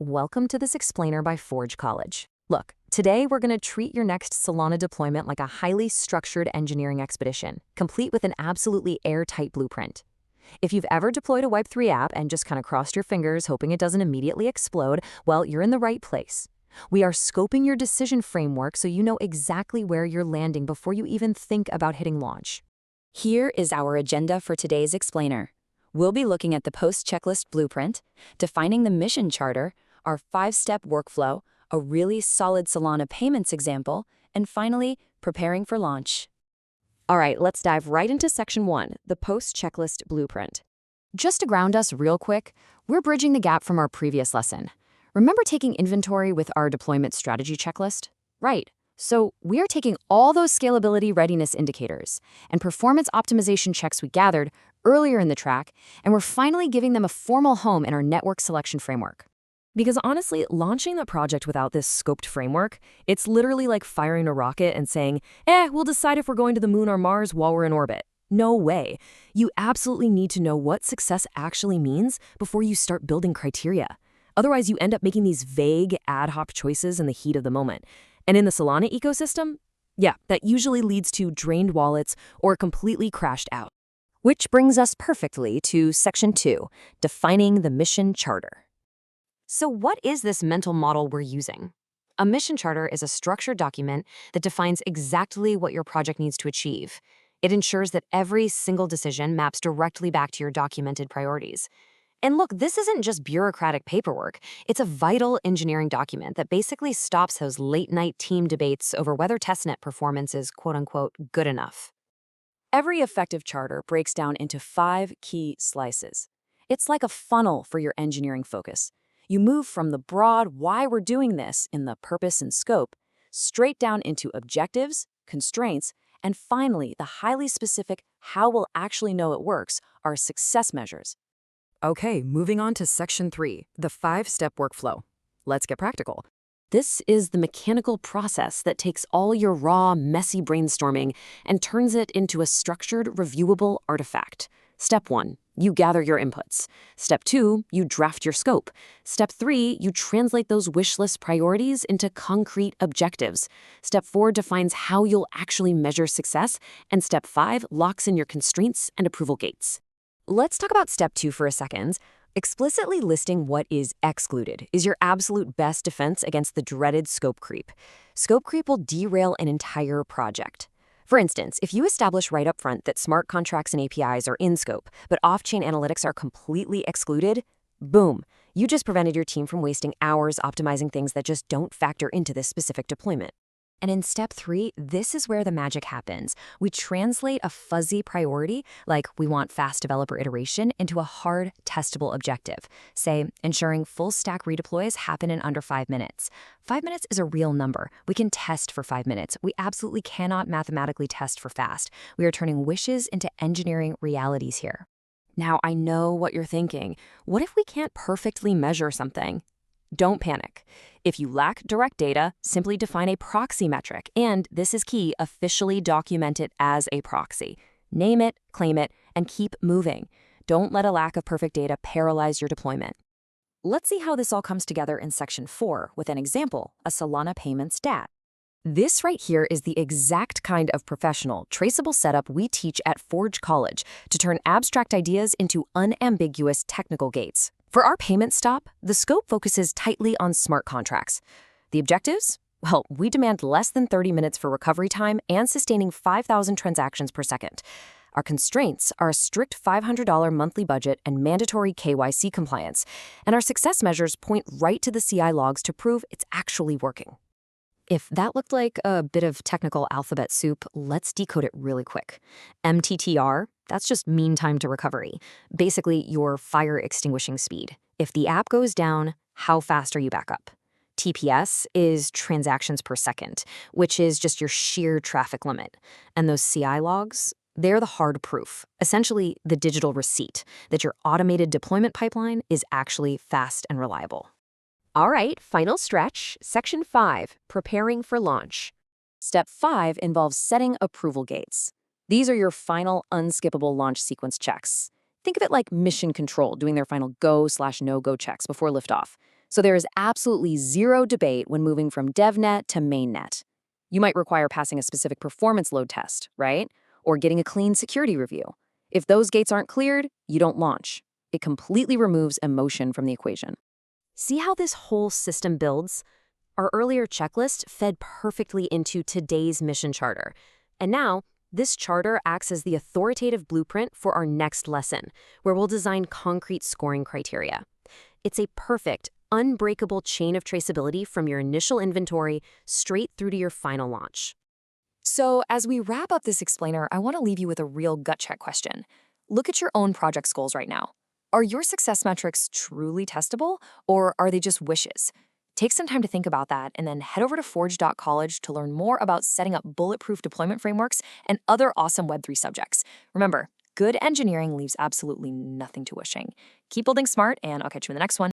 Welcome to this explainer by Forge College. Look, today we're going to treat your next Solana deployment like a highly structured engineering expedition, complete with an absolutely airtight blueprint. If you've ever deployed a Web3 app and just kind of crossed your fingers hoping it doesn't immediately explode, well, you're in the right place. We are scoping your decision framework so you know exactly where you're landing before you even think about hitting launch. Here is our agenda for today's explainer. We'll be looking at the post-checklist blueprint, defining the mission charter, our 5-step workflow, a really solid Solana payments example, and finally, preparing for launch. All right, let's dive right into Section 1, the post-checklist blueprint. Just to ground us real quick, we're bridging the gap from our previous lesson. Remember taking inventory with our deployment strategy checklist? Right. So we are taking all those scalability readiness indicators and performance optimization checks we gathered earlier in the track, and we're finally giving them a formal home in our network selection framework. Because honestly, launching the project without this scoped framework, it's literally like firing a rocket and saying, we'll decide if we're going to the moon or Mars while we're in orbit. No way. You absolutely need to know what success actually means before you start building criteria. Otherwise, you end up making these vague, ad hoc choices in the heat of the moment. And in the Solana ecosystem, that usually leads to drained wallets or completely crashed out. Which brings us perfectly to Section 2, defining the mission charter. So what is this mental model we're using? A mission charter is a structured document that defines exactly what your project needs to achieve. It ensures that every single decision maps directly back to your documented priorities. And look, this isn't just bureaucratic paperwork. It's a vital engineering document that basically stops those late-night team debates over whether testnet performance is quote-unquote good enough. Every effective charter breaks down into 5 key slices. It's like a funnel for your engineering focus. You move from the broad why we're doing this in the purpose and scope, straight down into objectives, constraints, and finally, the highly specific how we'll actually know it works, our success measures. Okay, moving on to Section 3, the 5-step workflow. Let's get practical. This is the mechanical process that takes all your raw, messy brainstorming and turns it into a structured, reviewable artifact. Step 1, you gather your inputs. Step 2, you draft your scope. Step 3, you translate those wish list priorities into concrete objectives. Step 4 defines how you'll actually measure success. And Step 5 locks in your constraints and approval gates. Let's talk about Step 2 for a second. Explicitly listing what is excluded is your absolute best defense against the dreaded scope creep. Scope creep will derail an entire project. For instance, if you establish right up front that smart contracts and APIs are in scope, but off-chain analytics are completely excluded, boom, you just prevented your team from wasting hours optimizing things that just don't factor into this specific deployment. And in Step 3, this is where the magic happens. We translate a fuzzy priority, like we want fast developer iteration, into a hard, testable objective. Say, ensuring full-stack redeploys happen in under 5 minutes. 5 minutes is a real number. We can test for 5 minutes. We absolutely cannot mathematically test for fast. We are turning wishes into engineering realities here. Now, I know what you're thinking. What if we can't perfectly measure something? Don't panic. If you lack direct data, simply define a proxy metric, and this is key, officially document it as a proxy. Name it, claim it, and keep moving. Don't let a lack of perfect data paralyze your deployment. Let's see how this all comes together in Section 4 with an example, a Solana payment stat. This right here is the exact kind of professional, traceable setup we teach at Forge College to turn abstract ideas into unambiguous technical gates. For our payment stop, the scope focuses tightly on smart contracts. The objectives? Well, we demand less than 30 minutes for recovery time and sustaining 5,000 transactions per second. Our constraints are a strict $500 monthly budget and mandatory KYC compliance, and our success measures point right to the CI logs to prove it's actually working. If that looked like a bit of technical alphabet soup, let's decode it really quick. MTTR, that's just mean time to recovery. Basically, your fire extinguishing speed. If the app goes down, how fast are you back up? TPS is transactions per second, which is just your sheer traffic limit. And those CI logs, they're the hard proof, essentially the digital receipt that your automated deployment pipeline is actually fast and reliable. All right, final stretch, Section 5, preparing for launch. Step 5 involves setting approval gates. These are your final unskippable launch sequence checks. Think of it like mission control doing their final go/no-go checks before liftoff. So there is absolutely zero debate when moving from devnet to mainnet. You might require passing a specific performance load test, right? Or getting a clean security review. If those gates aren't cleared, you don't launch. It completely removes emotion from the equation. See how this whole system builds? Our earlier checklist fed perfectly into today's mission charter. And now, this charter acts as the authoritative blueprint for our next lesson, where we'll design concrete scoring criteria. It's a perfect, unbreakable chain of traceability from your initial inventory straight through to your final launch. So, as we wrap up this explainer, I want to leave you with a real gut check question. Look at your own project's goals right now. Are your success metrics truly testable, or are they just wishes? Take some time to think about that and then head over to forge.college to learn more about setting up bulletproof deployment frameworks and other awesome Web3 subjects. Remember, good engineering leaves absolutely nothing to wishing. Keep building smart, and I'll catch you in the next one.